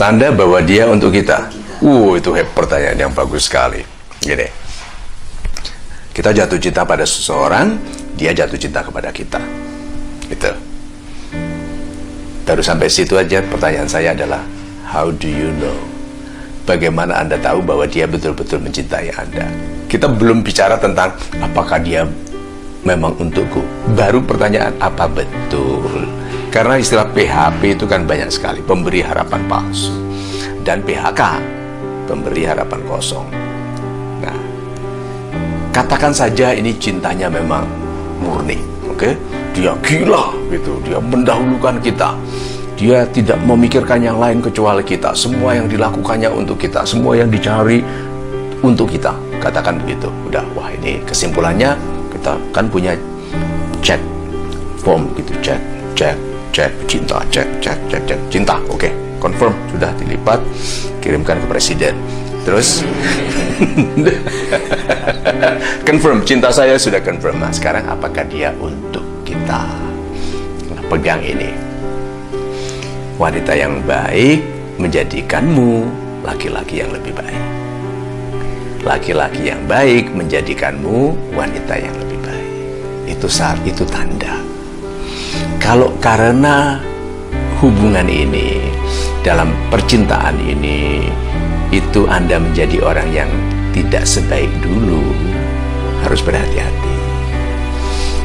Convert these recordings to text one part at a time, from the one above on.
Tanda bahwa dia untuk kita. Itu pertanyaan yang bagus sekali. Gini, kita jatuh cinta pada seseorang, dia jatuh cinta kepada kita. Gitu. Baru sampai situ aja pertanyaan saya adalah, how do you know? Bagaimana Anda tahu bahwa dia betul-betul mencintai Anda? Kita belum bicara tentang apakah dia memang untukku. Baru pertanyaan, apa betul? Karena istilah PHP itu kan banyak sekali, pemberi harapan palsu, dan PHK, pemberi harapan kosong. Nah, katakan saja ini cintanya memang murni, oke? Dia gila gitu, dia mendahulukan kita, dia tidak memikirkan yang lain kecuali kita, semua yang dilakukannya untuk kita, semua yang dicari untuk kita. Katakan begitu, udah, wah ini kesimpulannya. Kita kan punya chat form gitu, chat cinta, chat cinta, oke, confirm, sudah dilipat, kirimkan ke presiden, terus confirm, cinta saya sudah confirm. Nah, sekarang apakah dia untuk kita? Nah, pegang ini, wanita yang baik menjadikanmu laki-laki yang lebih baik. Laki-laki yang baik menjadikanmu wanita yang lebih baik. Itu tanda. Kalau karena hubungan ini, dalam percintaan ini, itu Anda menjadi orang yang tidak sebaik dulu, harus berhati-hati.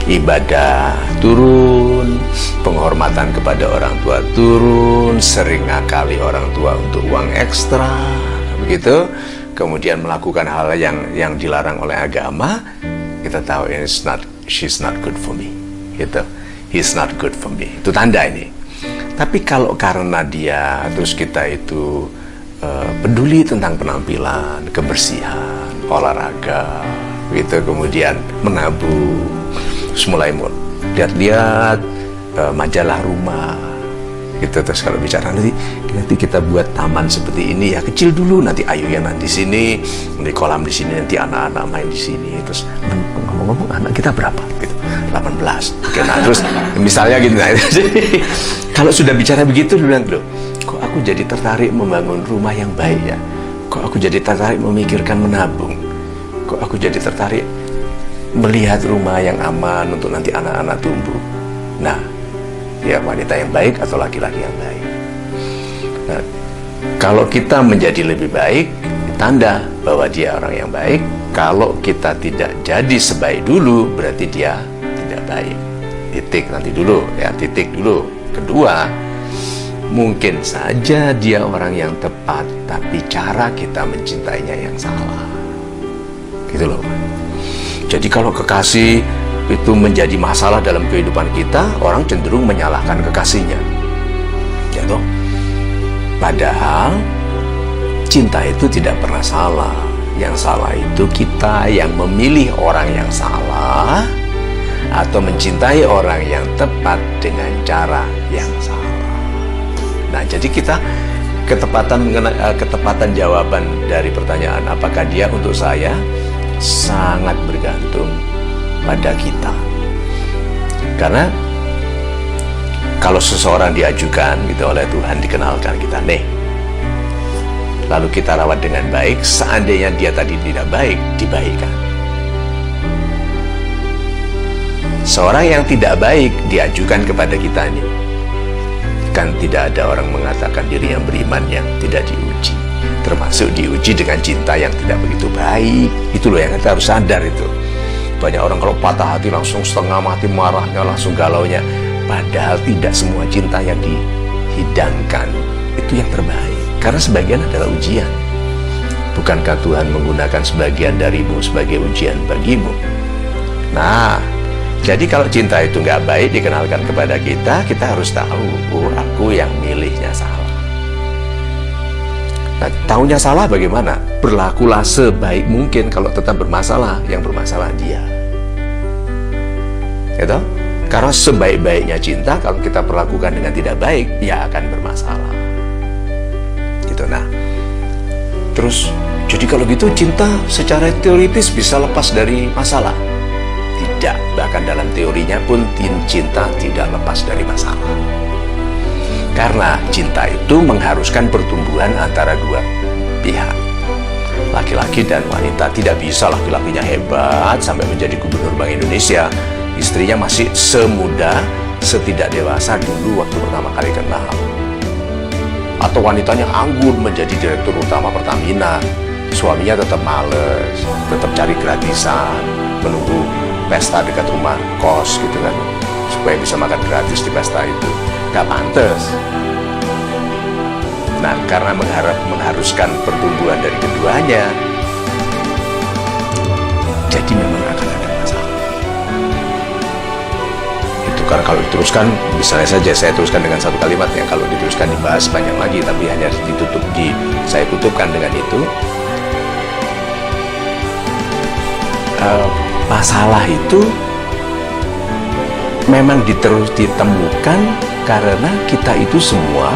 Ibadah turun, penghormatan kepada orang tua turun, sering ngakali orang tua untuk uang ekstra, begitu. Kemudian melakukan hal yang dilarang oleh agama, kita tahu she's not good for me, gitu. He's not good for me. Itu tanda ini. Tapi kalau karena dia, terus kita itu peduli tentang penampilan, kebersihan, olahraga, gitu, kemudian menabung, terus mulai lihat-lihat majalah rumah, gitu. Terus kalau bicara nanti kita buat taman seperti ini ya, kecil dulu, nanti ayunan di sini, nanti kolam di sini, nanti anak-anak main di sini. Terus ngomong-ngomong, anak kita berapa? Gitu, 18. Oke, nah terus misalnya gitu. Nah, kalau sudah bicara begitu, dia bilang, loh, kok aku jadi tertarik membangun rumah yang baik ya? Kok aku jadi tertarik memikirkan menabung? Kok aku jadi tertarik melihat rumah yang aman untuk nanti anak-anak tumbuh? Nah, dia wanita yang baik atau laki-laki yang baik? Nah, kalau kita menjadi lebih baik, tanda bahwa dia orang yang baik. Kalau kita tidak jadi sebaik dulu, berarti dia tidak baik. Titik nanti dulu ya, titik dulu. Kedua, mungkin saja dia orang yang tepat, tapi cara kita mencintainya yang salah. Gitu loh. Jadi kalau kekasih itu menjadi masalah dalam kehidupan kita, orang cenderung menyalahkan kekasihnya, ya toh? Padahal cinta itu tidak pernah salah. Yang salah itu kita yang memilih orang yang salah, atau mencintai orang yang tepat dengan cara yang salah. Nah, jadi kita ketepatan jawaban dari pertanyaan apakah dia untuk saya sangat bergantung pada kita. Karena kalau seseorang diajukan gitu oleh Tuhan, dikenalkan kita, nih, lalu kita rawat dengan baik, seandainya dia tadi tidak baik, dibaikkan. Seorang yang tidak baik diajukan kepada kita ini, kan tidak ada orang mengatakan diri yang beriman yang tidak diuji, termasuk diuji dengan cinta yang tidak begitu baik. Itu loh yang kita harus sadar itu. Banyak orang kalau patah hati langsung setengah mati marahnya, langsung galaunya. Padahal tidak semua cinta yang dihidangkan itu yang terbaik. Karena sebagian adalah ujian. Bukankah Tuhan menggunakan sebagian darimu sebagai ujian bagimu? Nah, jadi kalau cinta itu nggak baik dikenalkan kepada kita, kita harus tahu, oh, aku yang milihnya salah. Nah, tahunya salah bagaimana? Berlakulah sebaik mungkin. Kalau tetap bermasalah, yang bermasalah dia. Gitu? Karena sebaik-baiknya cinta, kalau kita perlakukan dengan tidak baik, ya akan bermasalah. Gitu. Nah, terus, jadi kalau gitu cinta secara teoritis bisa lepas dari masalah? Tidak. Bahkan dalam teorinya pun cinta tidak lepas dari masalah. Karena cinta itu mengharuskan pertumbuhan antara dua pihak, laki-laki dan wanita. Tidak bisa laki-lakinya hebat sampai menjadi gubernur Bank Indonesia, istrinya masih semuda, setidak dewasa dulu waktu pertama kali kenal. Atau wanitanya anggun menjadi direktur utama Pertamina, suaminya tetap males, tetap cari gratisan, menunggu pesta dekat rumah kos gitu kan, supaya bisa makan gratis di pesta itu. Gak pantas. Nah, karena mengharuskan pertumbuhan dari keduanya, jadi memang akan ada masalah. Itu karena kalau diteruskan, misalnya saja saya teruskan dengan satu kalimat ya, kalau diteruskan dibahas banyak lagi, tapi hanya saya tutupkan dengan itu. Masalah itu memang ditemukan karena kita itu semua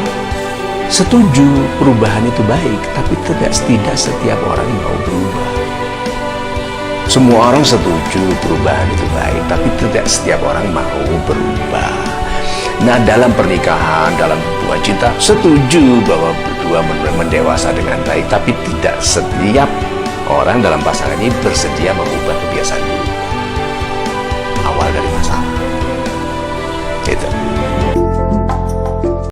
setuju perubahan itu baik, tapi tidak setiap orang mau berubah. Semua orang setuju perubahan itu baik, tapi tidak setiap orang mau berubah. Nah, dalam pernikahan, dalam hubungan cinta, setuju bahwa berdua mendewasa dengan baik, tapi tidak setiap orang dalam pasangan ini bersedia mengubah kebiasaan dulu. Awal dari masalah. Gitu.